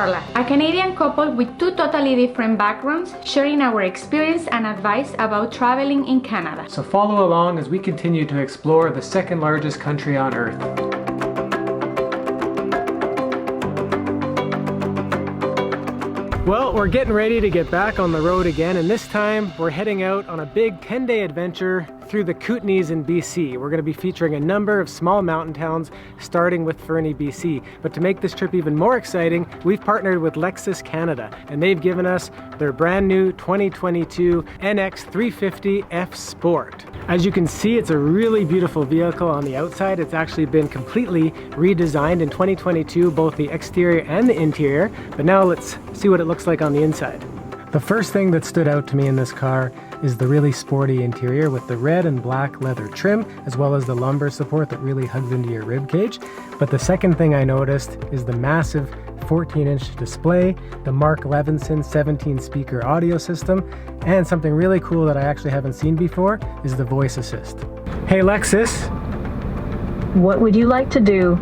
Carla, a Canadian couple with two totally different backgrounds, sharing our experience and advice about traveling in Canada. So follow along as we continue to explore the second largest country on Earth. Well, we're getting ready to get back on the road again, and this time we're heading out on a big 10-day adventure through the Kootenays in BC. We're going to be featuring a number of small mountain towns, starting with Fernie, BC. But to make this trip even more exciting, we've partnered with Lexus Canada, and they've given us their brand new 2022 NX350 F Sport. As you can see, it's a really beautiful vehicle on the outside. It's actually been completely redesigned in 2022, both the exterior and the interior. But now let's see what it looks like on the inside. The first thing that stood out to me in this car is the really sporty interior with the red and black leather trim, as well as the lumbar support that really hugs into your rib cage. But the second thing I noticed is the massive 14-inch display, the Mark Levinson 17-speaker audio system, and something really cool that I actually haven't seen before is the voice assist. Hey Lexus, what would you like to do?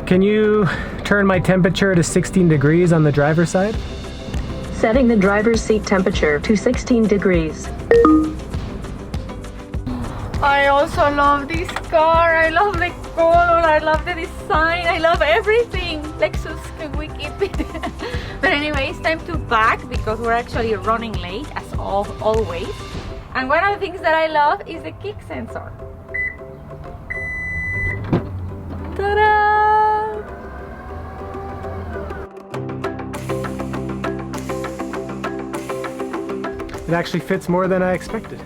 Can you turn my temperature to 16 degrees on the driver's side? Setting the driver's seat temperature to 16 degrees. I also love this car. I love the color, I love the design, I love everything. Lexus, can we keep it? But anyway, it's time to pack because we're actually running late as always. And one of the things that I love is the kick sensor. Ta-da! It actually fits more than I expected.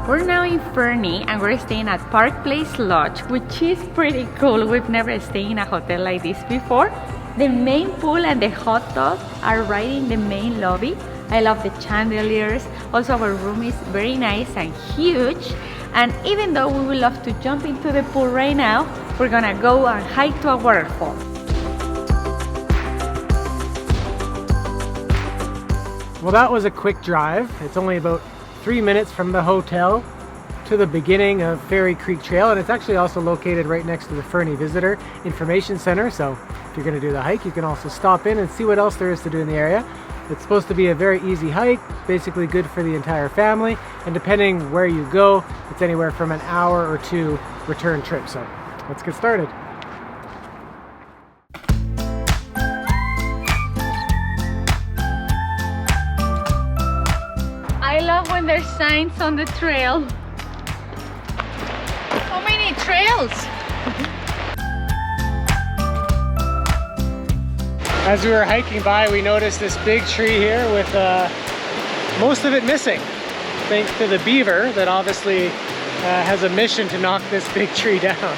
We're now in Fernie and we're staying at Park Place Lodge, which is pretty cool. We've never stayed in a hotel like this before. The main pool and the hot tub are right in the main lobby. I love the chandeliers. Also, our room is very nice and huge. And even though we would love to jump into the pool right now, we're gonna go and hike to a waterfall. Well, that was a quick drive. It's only about 3 minutes from the hotel to the beginning of Fairy Creek Trail, and it's actually also located right next to the Fernie Visitor Information Center. So if you're going to do the hike, you can also stop in and see what else there is to do in the area. It's supposed to be a very easy hike, basically good for the entire family, and depending where you go, it's anywhere from an hour or two return trip. So let's get started. I love when there's signs on the trail. So many trails! As we were hiking by, we noticed this big tree here with most of it missing, thanks to the beaver that obviously has a mission to knock this big tree down.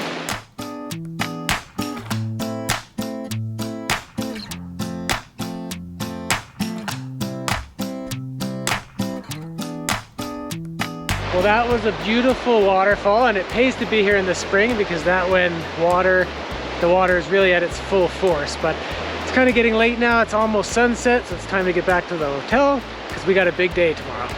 Well, that was a beautiful waterfall, and it pays to be here in the spring because that when the water is really at its full force. But it's kind of getting late now. It's almost sunset, so it's time to get back to the hotel because we got a big day tomorrow.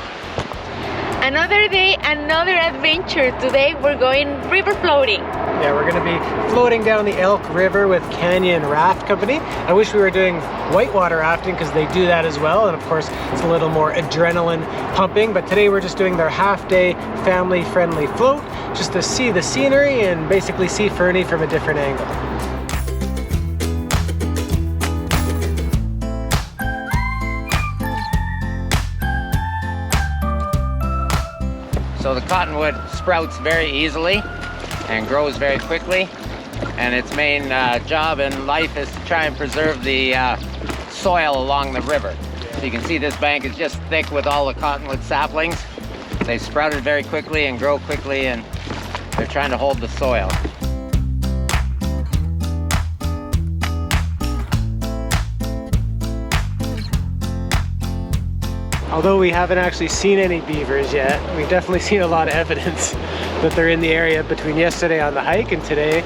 Another day, another adventure. Today we're going river floating. Yeah, we're gonna be floating down the Elk River with Canyon Raft Company. I wish we were doing whitewater rafting because they do that as well. And of course, it's a little more adrenaline pumping. But today we're just doing their half-day family-friendly float just to see the scenery and basically see Fernie from a different angle. So the cottonwood sprouts very easily and grows very quickly, and its main job in life is to try and preserve the soil along the river. So you can see this bank is just thick with all the cottonwood saplings. They sprouted very quickly and grow quickly, and they're trying to hold the soil. Although we haven't actually seen any beavers yet, we've definitely seen a lot of evidence that they're in the area between yesterday on the hike and today.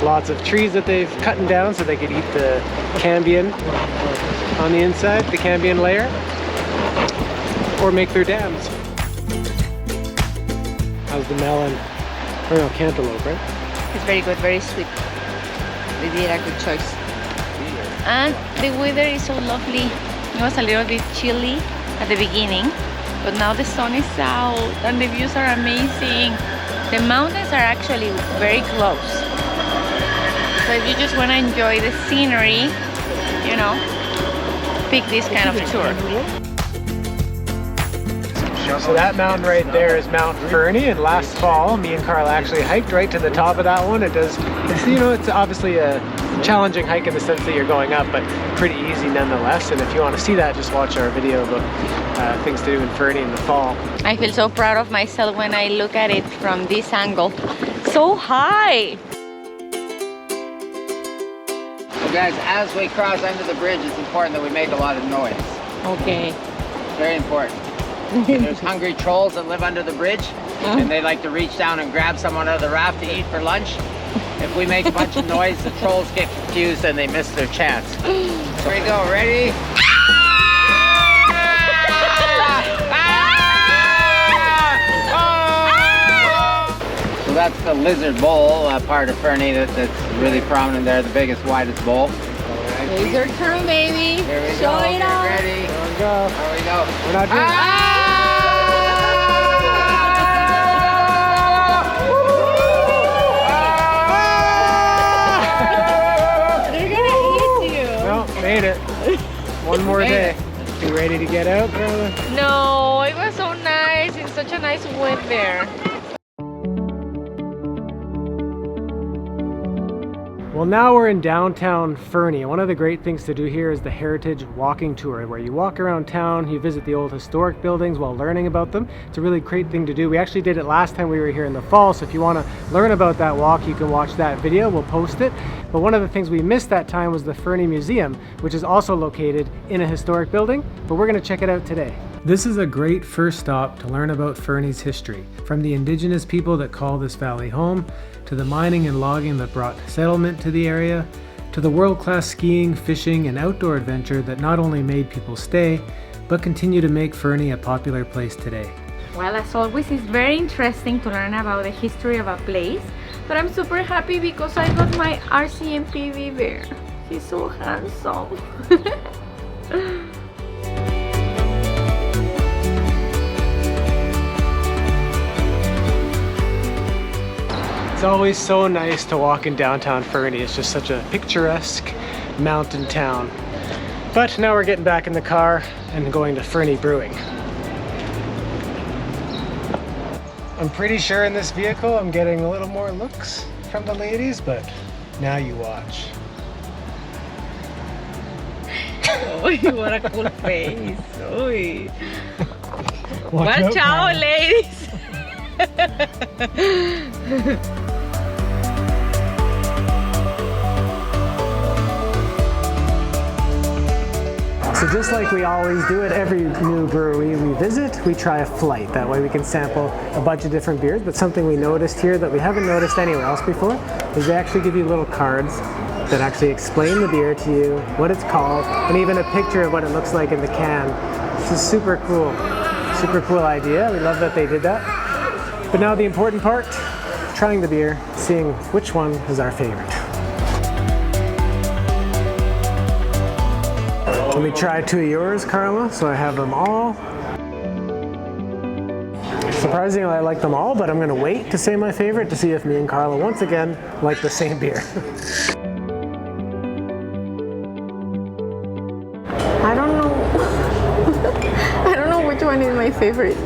Lots of trees that they've cut down so they could eat the cambium on the inside, the cambium layer, or make their dams. How's the melon? Or no, cantaloupe, right? It's very good, very sweet. They did a good choice. And the weather is so lovely. It was a little bit chilly at the beginning, but now the sun is out and the views are amazing. The mountains are actually very close. So if you just want to enjoy the scenery, you know, pick this kind of tour. So that mountain right there is Mount Fernie, and last fall me and Carl actually hiked right to the top of that one. It's obviously a challenging hike in the sense that you're going up, but pretty easy nonetheless. And if you want to see that, just watch our video about things to do in Fernie in the fall. I feel so proud of myself when I look at it from this angle. So high! So guys, as we cross under the bridge, it's important that we make a lot of noise. Okay. It's very important. There's hungry trolls that live under the bridge, and they like to reach down and grab someone out of the raft to eat for lunch. If we make a bunch of noise, the trolls get confused and they miss their chance. So here we go, ready? So that's the lizard bowl, part of Fernie that's really prominent there, the biggest, widest bowl. It's your turn, baby. Here we Show go. it off. Ready? There we go. There we go. We're not doing They're gonna eat you. No, made it. One more day. You ready to get out, brother? No, it was so nice. It's such a nice weather. Well, now we're in downtown Fernie. One of the great things to do here is the Heritage Walking Tour, where you walk around town, you visit the old historic buildings while learning about them. It's a really great thing to do. We actually did it last time we were here in the fall, so if you want to learn about that walk, you can watch that video. We'll post it. But one of the things we missed that time was the Fernie Museum, which is also located in a historic building, but we're going to check it out today. This is a great first stop to learn about Fernie's history, from the indigenous people that call this valley home, to the mining and logging that brought settlement to the area, to the world-class skiing, fishing, and outdoor adventure that not only made people stay, but continue to make Fernie a popular place today. Well, as always, it's very interesting to learn about the history of a place, but I'm super happy because I got my RCMP bear. He's so handsome. It's always so nice to walk in downtown Fernie. It's just such a picturesque mountain town. But now we're getting back in the car and going to Fernie Brewing. I'm pretty sure in this vehicle I'm getting a little more looks from the ladies, but now you watch. Oh, what a cool face. Oy. Watch out, ladies. So just like we always do at every new brewery we visit, we try a flight. That way we can sample a bunch of different beers. But something we noticed here that we haven't noticed anywhere else before is they actually give you little cards that actually explain the beer to you, what it's called, and even a picture of what it looks like in the can. This is super cool idea. We love that they did that. But now the important part, trying the beer, seeing which one is our favorite. Let me try two of yours, Carla, so I have them all. Surprisingly, I like them all, but I'm gonna wait to say my favorite to see if me and Carla once again like the same beer. I don't know. I don't know which one is my favorite.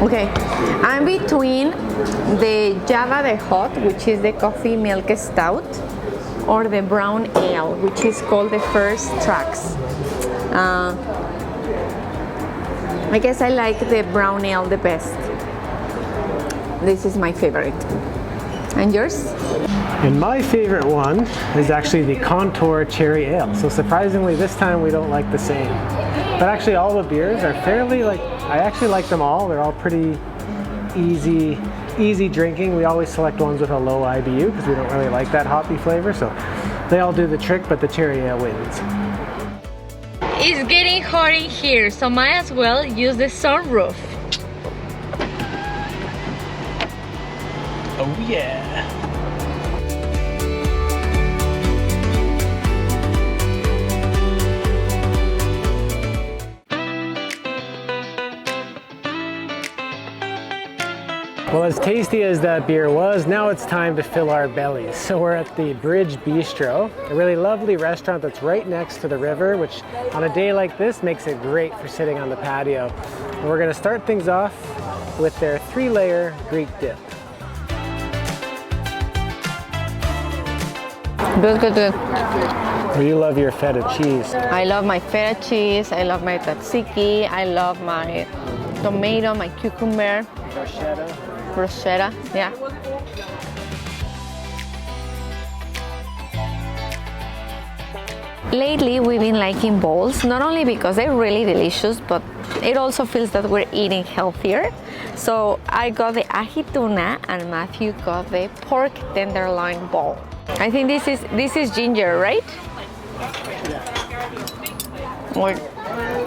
Okay, I'm between the Java the Hot, which is the coffee milk stout, or the brown ale, which is called the First Tracks. I guess I like the brown ale the best. This is my favorite. And yours? And my favorite one is actually the Contour Cherry Ale. So surprisingly, this time we don't like the same. But actually all the beers are fairly I actually like them all. They're all pretty easy drinking. We always select ones with a low IBU because we don't really like that hoppy flavor, so they all do the trick, but the cherry ale wins. It's getting hot in here, so might as well use the sunroof. Oh yeah! Well, as tasty as that beer was, now it's time to fill our bellies. So we're at the Bridge Bistro, a really lovely restaurant that's right next to the river, which on a day like this makes it great for sitting on the patio. And we're gonna start things off with their 3-layer Greek dip. Good, good, good. Well, you love your feta cheese. I love my feta cheese, I love my tzatziki, I love my tomato, my cucumber. Bruschetta, yeah. Lately we've been liking bowls, not only because they're really delicious, but it also feels that we're eating healthier. So I got the ahi tuna and Matthew got the pork tenderloin bowl. I think this is ginger, right?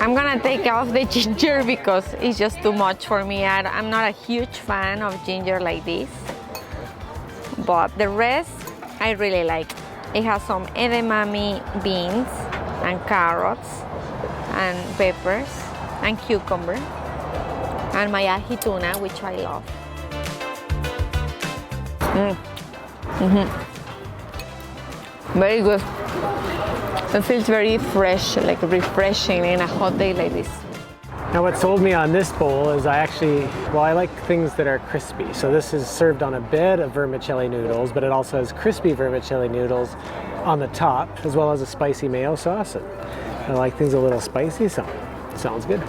I'm gonna take off the ginger because it's just too much for me. I'm not a huge fan of ginger like this, but the rest I really like. It has some edamame beans and carrots and peppers and cucumber and my ahi tuna, which I love. Very good. It feels very fresh, like refreshing in a hot day like this. Now what sold me on this bowl is I like things that are crispy. So this is served on a bed of vermicelli noodles, but it also has crispy vermicelli noodles on the top, as well as a spicy mayo sauce. And I like things a little spicy, so it sounds good.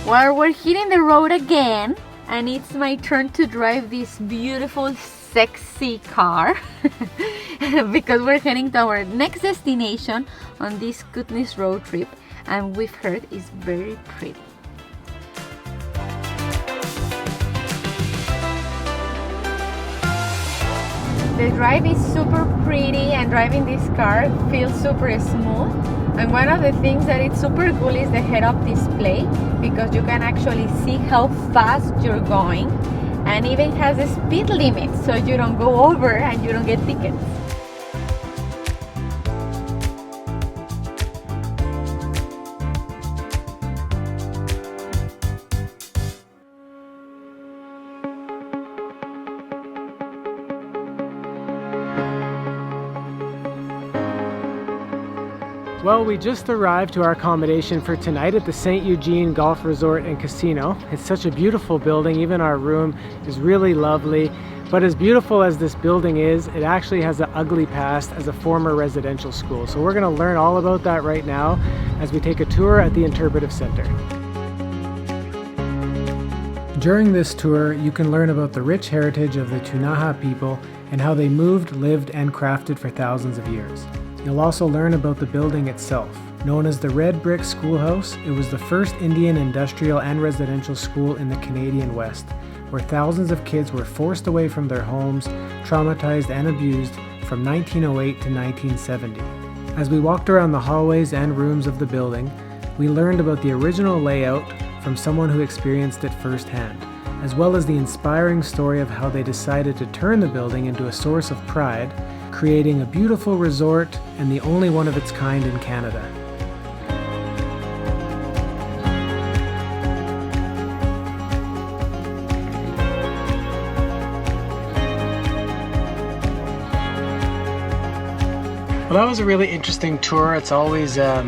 Well, we're hitting the road again, and it's my turn to drive this beautiful, sexy car because we're heading to our next destination on this Kootenays road trip, and we've heard it's very pretty. The drive is super pretty, and driving this car feels super smooth. And one of the things that it's super cool is the head-up display, because you can actually see how fast you're going, and even has a speed limit so you don't go over and you don't get tickets. Well, we just arrived to our accommodation for tonight at the St.Eugene Golf Resort and Casino. It's such a beautiful building. Even our room is really lovely. But as beautiful as this building is, it actually has an ugly past as a former residential school. So we're going to learn all about that right now as we take a tour at the Interpretive Center. During this tour, you can learn about the rich heritage of the Ktunaxa people and how they moved, lived, and crafted for thousands of years. You'll also learn about the building itself. Known as the Red Brick Schoolhouse, it was the first Indian industrial and residential school in the Canadian West, where thousands of kids were forced away from their homes, traumatized and abused from 1908 to 1970. As we walked around the hallways and rooms of the building, we learned about the original layout from someone who experienced it firsthand, as well as the inspiring story of how they decided to turn the building into a source of pride, creating a beautiful resort and the only one of its kind in Canada. Well, that was a really interesting tour. It's always, I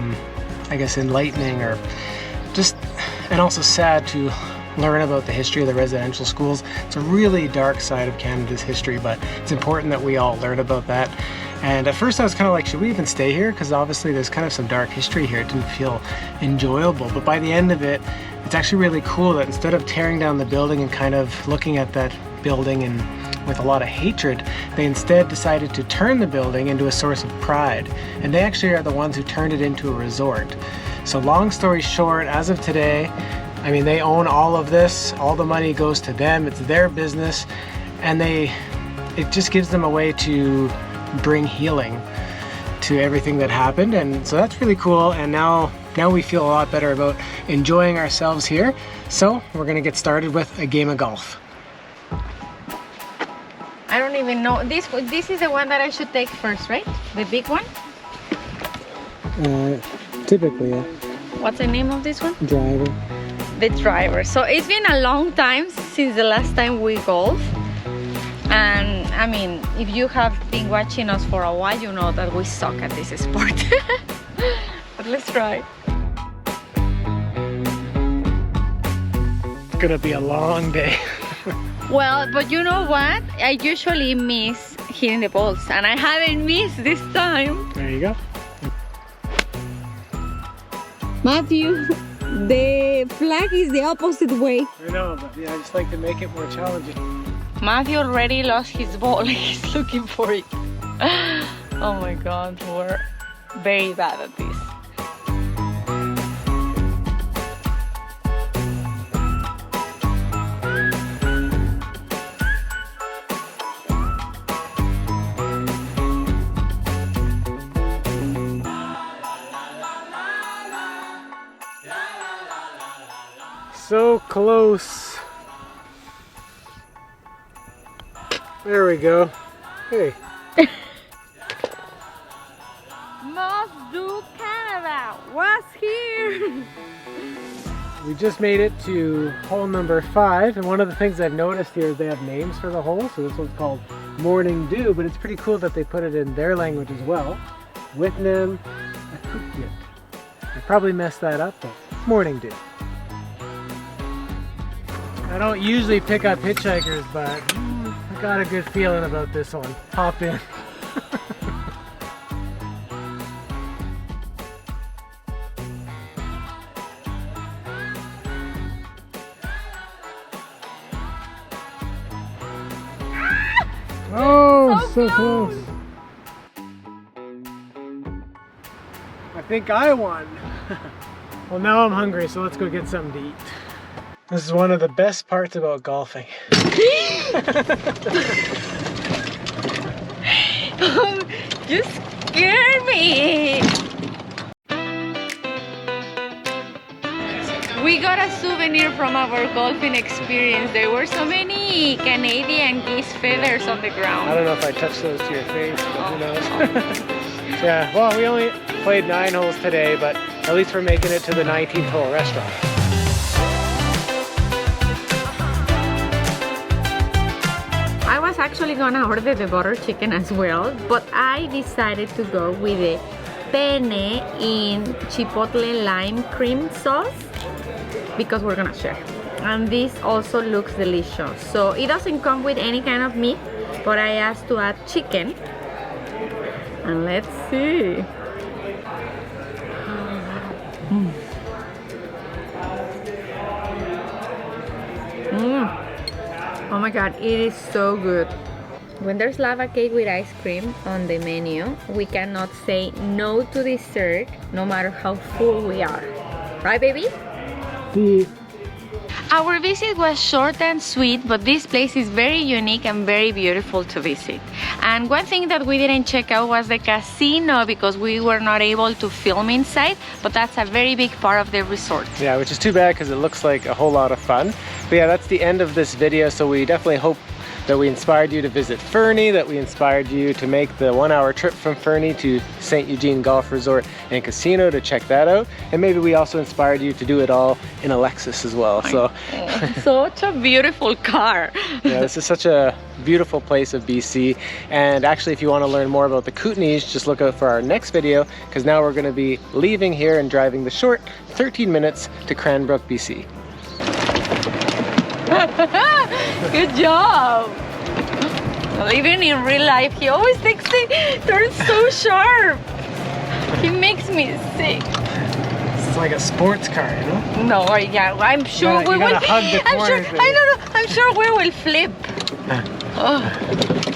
guess, enlightening and also sad to learn about the history of the residential schools. It's a really dark side of Canada's history, but it's important that we all learn about that. And at first I was kind of like, should we even stay here? Because obviously there's kind of some dark history here. It didn't feel enjoyable, but by the end of it, it's actually really cool that instead of tearing down the building and kind of looking at that building and with a lot of hatred. They instead decided to turn the building into a source of pride. And they actually are the ones who turned it into a resort. So long story short, as of today, I mean, they own all of this. All the money goes to them. It's their business. And it just gives them a way to bring healing to everything that happened. And so that's really cool. And now we feel a lot better about enjoying ourselves here. So we're gonna get started with a game of golf. I don't even know. This is the one that I should take first, right? The big one? Typically, yeah. What's the name of this one? Driver. The driver. So it's been a long time since the last time we golfed. And I mean, if you have been watching us for a while, you know that we suck at this sport. But let's try. It's gonna be a long day. Well, but you know what? I usually miss hitting the balls, and I haven't missed this time. There you go. Matthew, the flag is the opposite way. I know, but yeah, I just like to make it more challenging. Matthew already lost his ball. He's looking for it. Oh my God, we're very bad at this. So close. There we go. Hey. Must do Canada was here. We just made it to hole number 5, and one of the things I've noticed here is they have names for the hole. So this one's called Morning Dew, but it's pretty cool that they put it in their language as well. Whitnam Akukit. I probably messed that up, but Morning Dew. I don't usually pick up hitchhikers, but I got a good feeling about this one. Hop in. Oh, so close. I think I won. Well, now I'm hungry, so let's go get something to eat. This is one of the best parts about golfing. You scared me. We got a souvenir from our golfing experience. There were so many Canadian geese feathers on the ground. I don't know if I touched those to your face, but who knows. Yeah, well, we only played 9 holes today, but at least we're making it to the 19th hole restaurant. I was actually gonna order the butter chicken as well, but I decided to go with the penne in chipotle lime cream sauce because we're gonna share. And this also looks delicious. So it doesn't come with any kind of meat, but I asked to add chicken. And let's see. Oh my God, it is so good. When there's lava cake with ice cream on the menu, we cannot say no to dessert, no matter how full we are. Right, baby? See. Our visit was short and sweet, but this place is very unique and very beautiful to visit. And one thing that we didn't check out was the casino because we were not able to film inside, but that's a very big part of the resort. Yeah, which is too bad because it looks like a whole lot of fun. But yeah, that's the end of this video, so we definitely hope that we inspired you to visit Fernie, that we inspired you to make the 1-hour trip from Fernie to St. Eugene Golf Resort and Casino to check that out. And maybe we also inspired you to do it all in a Lexus as well. So such a beautiful car. Yeah, this is such a beautiful place of BC. And actually, if you want to learn more about the Kootenays, just look out for our next video, because now we're going to be leaving here and driving the short 13 minutes to Cranbrook, BC. Good job. Even in real life, he always takes it. They're so sharp. He makes me sick. It's like a sports car, you know? No, yeah, I'm sure we will. Hug the corners, I'm sure we will flip. Oh.